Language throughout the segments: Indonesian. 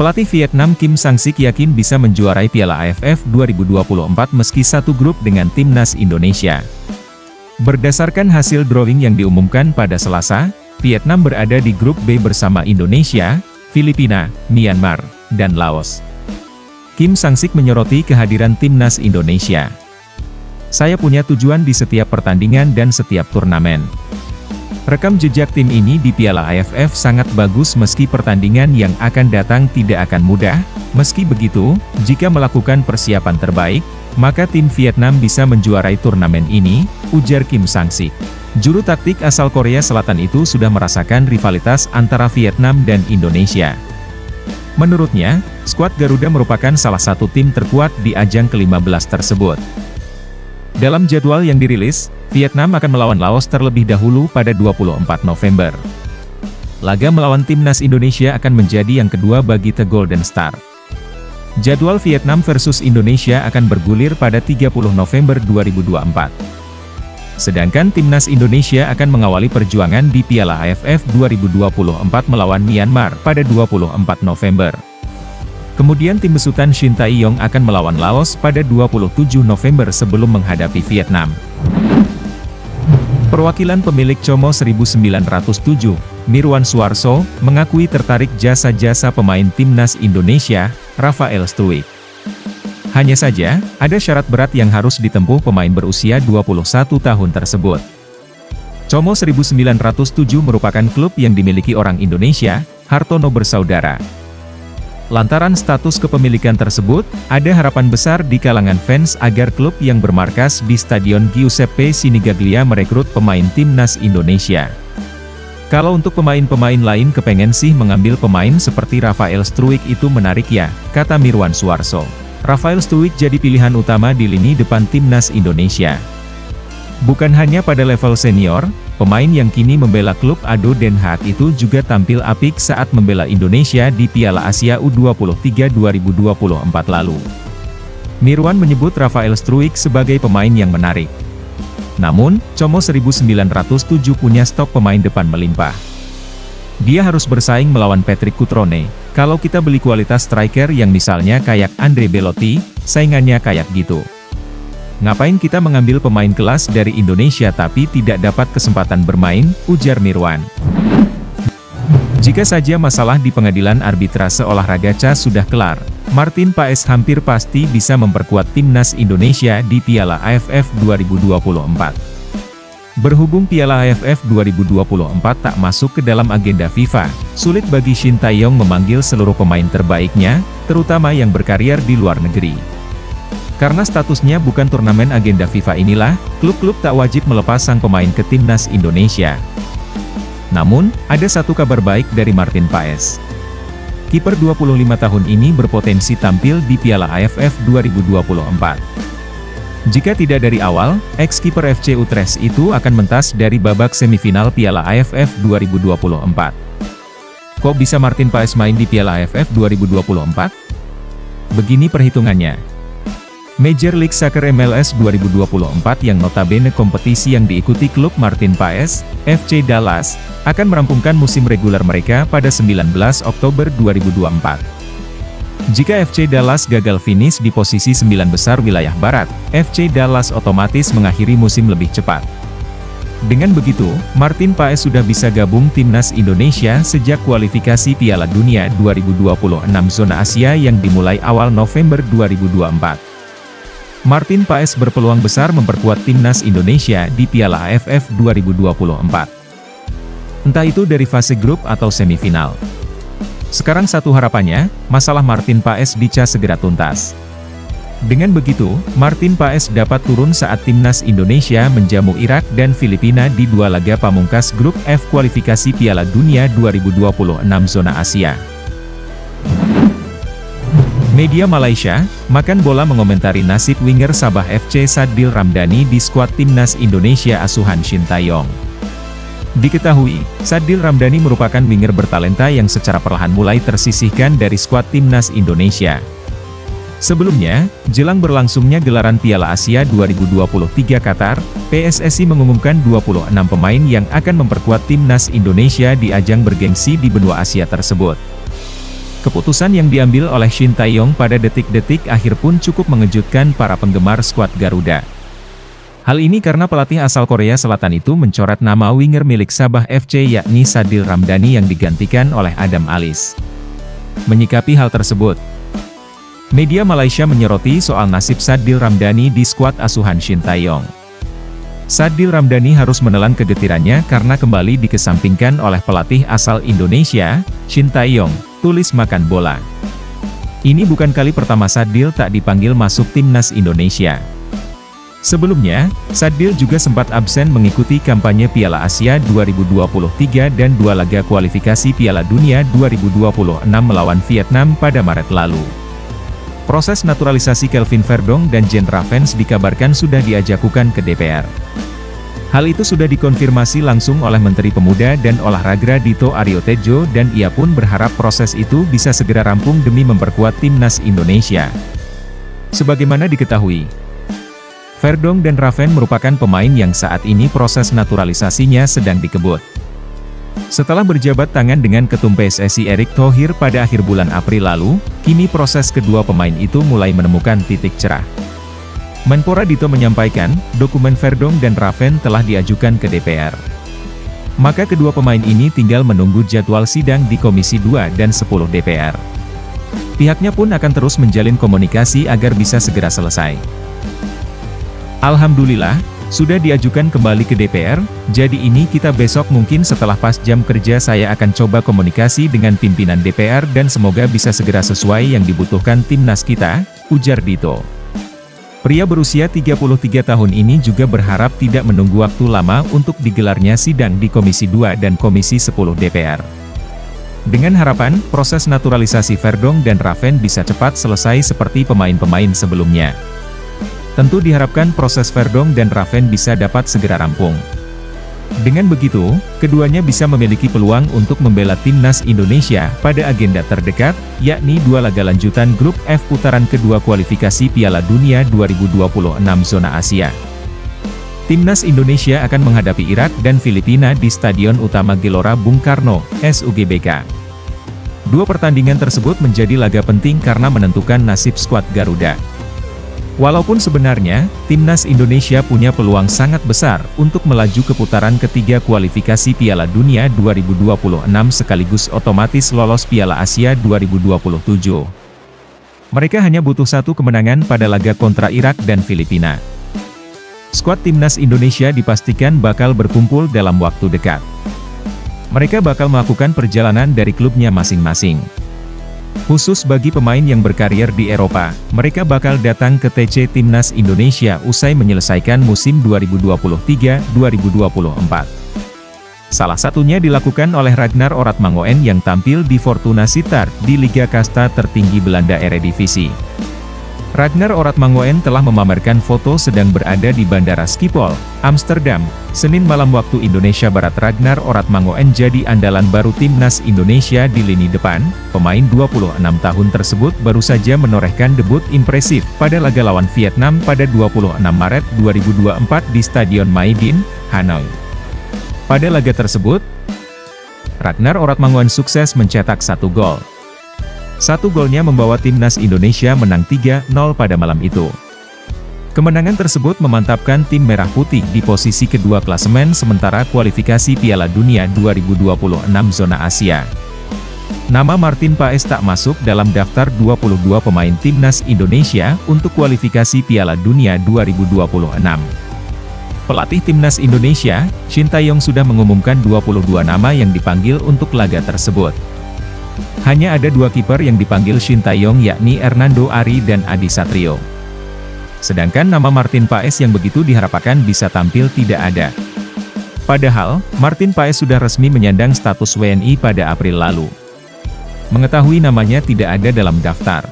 Pelatih Vietnam Kim Sang-sik yakin bisa menjuarai Piala AFF 2024 meski satu grup dengan timnas Indonesia. Berdasarkan hasil drawing yang diumumkan pada Selasa, Vietnam berada di grup B bersama Indonesia, Filipina, Myanmar, dan Laos. Kim Sang-sik menyoroti kehadiran timnas Indonesia. "Saya punya tujuan di setiap pertandingan dan setiap turnamen. Rekam jejak tim ini di Piala AFF sangat bagus meski pertandingan yang akan datang tidak akan mudah. Meski begitu, jika melakukan persiapan terbaik, maka tim Vietnam bisa menjuarai turnamen ini," ujar Kim Sang-sik. Juru taktik asal Korea Selatan itu sudah merasakan rivalitas antara Vietnam dan Indonesia. Menurutnya, skuad Garuda merupakan salah satu tim terkuat di ajang ke-15 tersebut. Dalam jadwal yang dirilis, Vietnam akan melawan Laos terlebih dahulu pada 24 November. Laga melawan timnas Indonesia akan menjadi yang kedua bagi The Golden Star. Jadwal Vietnam versus Indonesia akan bergulir pada 30 November 2024. Sedangkan timnas Indonesia akan mengawali perjuangan di Piala AFF 2024 melawan Myanmar pada 24 November. Kemudian tim besutan Shin Tae-yong akan melawan Laos pada 27 November sebelum menghadapi Vietnam. Perwakilan pemilik Como 1907, Mirwan Suarso, mengakui tertarik jasa-jasa pemain timnas Indonesia, Rafael Struijk. Hanya saja, ada syarat berat yang harus ditempuh pemain berusia 21 tahun tersebut. Como 1907 merupakan klub yang dimiliki orang Indonesia, Hartono bersaudara. Lantaran status kepemilikan tersebut, ada harapan besar di kalangan fans agar klub yang bermarkas di Stadion Giuseppe Sinigaglia merekrut pemain timnas Indonesia. "Kalau untuk pemain-pemain lain kepengen sih mengambil pemain seperti Rafael Struijk itu menarik ya," kata Mirwan Suarso. Rafael Struijk jadi pilihan utama di lini depan timnas Indonesia. Bukan hanya pada level senior, pemain yang kini membela klub ADO Den Haag itu juga tampil apik saat membela Indonesia di Piala Asia U23 2024 lalu. Mirwan menyebut Rafael Struijk sebagai pemain yang menarik. Namun, Como 1907 punya stok pemain depan melimpah. Dia harus bersaing melawan Patrick Cutrone. Kalau kita beli kualitas striker yang misalnya kayak Andre Belotti, saingannya kayak gitu. Ngapain kita mengambil pemain kelas dari Indonesia tapi tidak dapat kesempatan bermain, ujar Mirwan. Jika saja masalah di pengadilan arbitrase olahraga CAS sudah kelar, Martin Paes hampir pasti bisa memperkuat timnas Indonesia di Piala AFF 2024. Berhubung Piala AFF 2024 tak masuk ke dalam agenda FIFA, sulit bagi Shin Tae-yong memanggil seluruh pemain terbaiknya, terutama yang berkarier di luar negeri. Karena statusnya bukan turnamen agenda FIFA inilah, klub-klub tak wajib melepas sang pemain ke timnas Indonesia. Namun, ada satu kabar baik dari Martin Paes. Kiper 25 tahun ini berpotensi tampil di Piala AFF 2024. Jika tidak dari awal, ex-kiper FC Utrecht itu akan mentas dari babak semifinal Piala AFF 2024. Kok bisa Martin Paes main di Piala AFF 2024? Begini perhitungannya. Major League Soccer MLS 2024 yang notabene kompetisi yang diikuti klub Martin Paes, FC Dallas, akan merampungkan musim reguler mereka pada 19 Oktober 2024. Jika FC Dallas gagal finish di posisi 9 besar wilayah barat, FC Dallas otomatis mengakhiri musim lebih cepat. Dengan begitu, Martin Paes sudah bisa gabung timnas Indonesia sejak kualifikasi Piala Dunia 2026 zona Asia yang dimulai awal November 2024. Martin Paes berpeluang besar memperkuat timnas Indonesia di Piala AFF 2024. Entah itu dari fase grup atau semifinal. Sekarang satu harapannya, masalah Martin Paes di CAS segera tuntas. Dengan begitu, Martin Paes dapat turun saat timnas Indonesia menjamu Irak dan Filipina di dua laga pamungkas grup F kualifikasi Piala Dunia 2026 zona Asia. Media Malaysia, Makan Bola mengomentari nasib winger Sabah FC Sadil Ramdhani di skuad timnas Indonesia asuhan Shin Tae-yong. Diketahui, Sadil Ramdhani merupakan winger bertalenta yang secara perlahan mulai tersisihkan dari skuad timnas Indonesia. Sebelumnya, jelang berlangsungnya gelaran Piala Asia 2023 Qatar, PSSI mengumumkan 26 pemain yang akan memperkuat timnas Indonesia di ajang bergengsi di benua Asia tersebut. Keputusan yang diambil oleh Shin Tae-yong pada detik-detik akhir pun cukup mengejutkan para penggemar skuad Garuda. Hal ini karena pelatih asal Korea Selatan itu mencoret nama winger milik Sabah FC yakni Sadil Ramdhani yang digantikan oleh Adam Alis. Menyikapi hal tersebut, media Malaysia menyoroti soal nasib Sadil Ramdhani di skuad asuhan Shin Tae-yong. Sadil Ramdhani harus menelan kegetirannya karena kembali dikesampingkan oleh pelatih asal Indonesia, Shin Tae-yong, tulis Makan Bola. Ini bukan kali pertama Sadil tak dipanggil masuk timnas Indonesia. Sebelumnya, Sadil juga sempat absen mengikuti kampanye Piala Asia 2023 dan 2 laga kualifikasi Piala Dunia 2026 melawan Vietnam pada Maret lalu. Proses naturalisasi Kelvin Verdong dan Jean Ravens dikabarkan sudah diajukan ke DPR. Hal itu sudah dikonfirmasi langsung oleh Menteri Pemuda dan Olahraga Dito Aryo Tejo dan ia pun berharap proses itu bisa segera rampung demi memperkuat timnas Indonesia. Sebagaimana diketahui, Verdong dan Raven merupakan pemain yang saat ini proses naturalisasinya sedang dikebut. Setelah berjabat tangan dengan Ketum PSSI Erick Thohir pada akhir bulan April lalu, kini proses kedua pemain itu mulai menemukan titik cerah. Menpora Dito menyampaikan, dokumen Verdong dan Raven telah diajukan ke DPR. Maka kedua pemain ini tinggal menunggu jadwal sidang di Komisi 2 dan 10 DPR. Pihaknya pun akan terus menjalin komunikasi agar bisa segera selesai. Alhamdulillah, sudah diajukan kembali ke DPR, jadi ini kita besok mungkin setelah pas jam kerja saya akan coba komunikasi dengan pimpinan DPR dan semoga bisa segera sesuai yang dibutuhkan timnas kita, ujar Dito. Pria berusia 33 tahun ini juga berharap tidak menunggu waktu lama untuk digelarnya sidang di Komisi 2 dan Komisi 10 DPR. Dengan harapan, proses naturalisasi Verdong dan Raven bisa cepat selesai seperti pemain-pemain sebelumnya. Tentu diharapkan proses Verdong dan Raven bisa dapat segera rampung. Dengan begitu, keduanya bisa memiliki peluang untuk membela timnas Indonesia pada agenda terdekat, yakni 2 laga lanjutan grup F putaran kedua kualifikasi Piala Dunia 2026 zona Asia. Timnas Indonesia akan menghadapi Irak dan Filipina di Stadion Utama Gelora Bung Karno, SUGBK. 2 pertandingan tersebut menjadi laga penting karena menentukan nasib skuad Garuda. Walaupun sebenarnya, timnas Indonesia punya peluang sangat besar untuk melaju ke putaran ketiga kualifikasi Piala Dunia 2026 sekaligus otomatis lolos Piala Asia 2027. Mereka hanya butuh 1 kemenangan pada laga kontra Irak dan Filipina. Skuad timnas Indonesia dipastikan bakal berkumpul dalam waktu dekat. Mereka bakal melakukan perjalanan dari klubnya masing-masing. Khusus bagi pemain yang berkarier di Eropa, mereka bakal datang ke TC Timnas Indonesia usai menyelesaikan musim 2023-2024. Salah satunya dilakukan oleh Ragnar Oratmangoen yang tampil di Fortuna Sittard di Liga Kasta tertinggi Belanda Eredivisie. Ragnar Oratmangoen telah memamerkan foto sedang berada di Bandara Schiphol, Amsterdam, Senin malam waktu Indonesia Barat. Ragnar Oratmangoen jadi andalan baru timnas Indonesia di lini depan. Pemain 26 tahun tersebut baru saja menorehkan debut impresif pada laga lawan Vietnam pada 26 Maret 2024 di Stadion Mai Dinh, Hanoi. Pada laga tersebut, Ragnar Oratmangoen sukses mencetak 1 gol. 1 golnya membawa timnas Indonesia menang 3-0 pada malam itu. Kemenangan tersebut memantapkan tim Merah Putih di posisi kedua klasemen sementara kualifikasi Piala Dunia 2026 zona Asia. Nama Martin Paes tak masuk dalam daftar 22 pemain timnas Indonesia untuk kualifikasi Piala Dunia 2026. Pelatih timnas Indonesia, Shin Tae-yong sudah mengumumkan 22 nama yang dipanggil untuk laga tersebut. Hanya ada 2 kiper yang dipanggil Shin Tae-yong yakni Hernando Ari dan Adi Satrio. Sedangkan nama Martin Paes yang begitu diharapkan bisa tampil tidak ada. Padahal, Martin Paes sudah resmi menyandang status WNI pada April lalu. Mengetahui namanya tidak ada dalam daftar,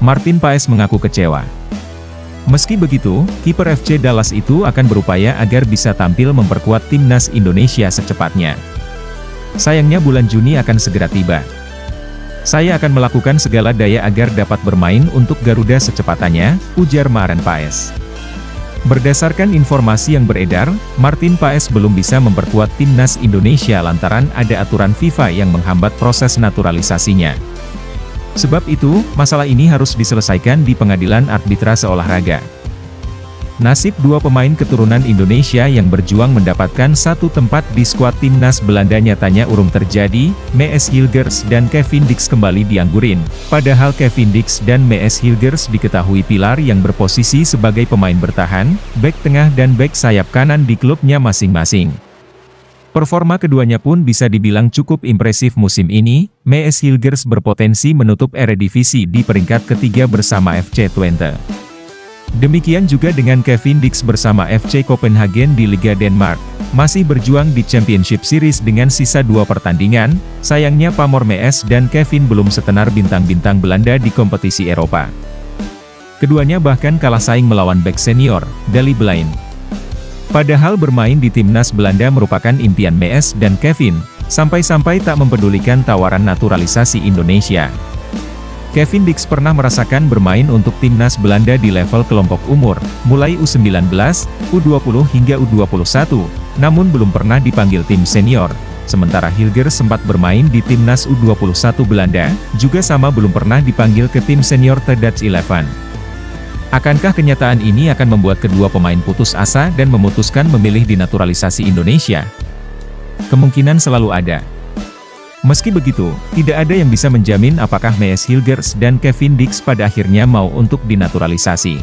Martin Paes mengaku kecewa. Meski begitu, kiper FC Dallas itu akan berupaya agar bisa tampil memperkuat timnas Indonesia secepatnya. Sayangnya bulan Juni akan segera tiba. Saya akan melakukan segala daya agar dapat bermain untuk Garuda secepatannya, ujar Martin Paes. Berdasarkan informasi yang beredar, Martin Paes belum bisa memperkuat timnas Indonesia lantaran ada aturan FIFA yang menghambat proses naturalisasinya. Sebab itu, masalah ini harus diselesaikan di Pengadilan Arbitrase Olahraga. Nasib dua pemain keturunan Indonesia yang berjuang mendapatkan satu tempat di skuad timnas Belanda nyatanya urung terjadi. Mees Hilgers dan Kevin Dix kembali dianggurin, padahal Kevin Dix dan Mees Hilgers diketahui pilar yang berposisi sebagai pemain bertahan, bek tengah dan bek sayap kanan di klubnya masing-masing. Performa keduanya pun bisa dibilang cukup impresif musim ini. Mees Hilgers berpotensi menutup Eredivisie di peringkat ketiga bersama FC Twente. Demikian juga dengan Kevin Dix bersama FC Copenhagen di Liga Denmark, masih berjuang di Championship Series dengan sisa 2 pertandingan. Sayangnya pamor Mees dan Kevin belum setenar bintang-bintang Belanda di kompetisi Eropa. Keduanya bahkan kalah saing melawan bek senior, Daley Blind. Padahal bermain di timnas Belanda merupakan impian Mees dan Kevin, sampai-sampai tak mempedulikan tawaran naturalisasi Indonesia. Kevin Dix pernah merasakan bermain untuk timnas Belanda di level kelompok umur, mulai U19, U20 hingga U21, namun belum pernah dipanggil tim senior. Sementara Hilgers sempat bermain di timnas U21 Belanda, juga sama belum pernah dipanggil ke tim senior The Dutch 11. Akankah kenyataan ini akan membuat kedua pemain putus asa dan memutuskan memilih dinaturalisasi Indonesia? Kemungkinan selalu ada. Meski begitu, tidak ada yang bisa menjamin apakah Mees Hilgers dan Kevin Dix pada akhirnya mau untuk dinaturalisasi.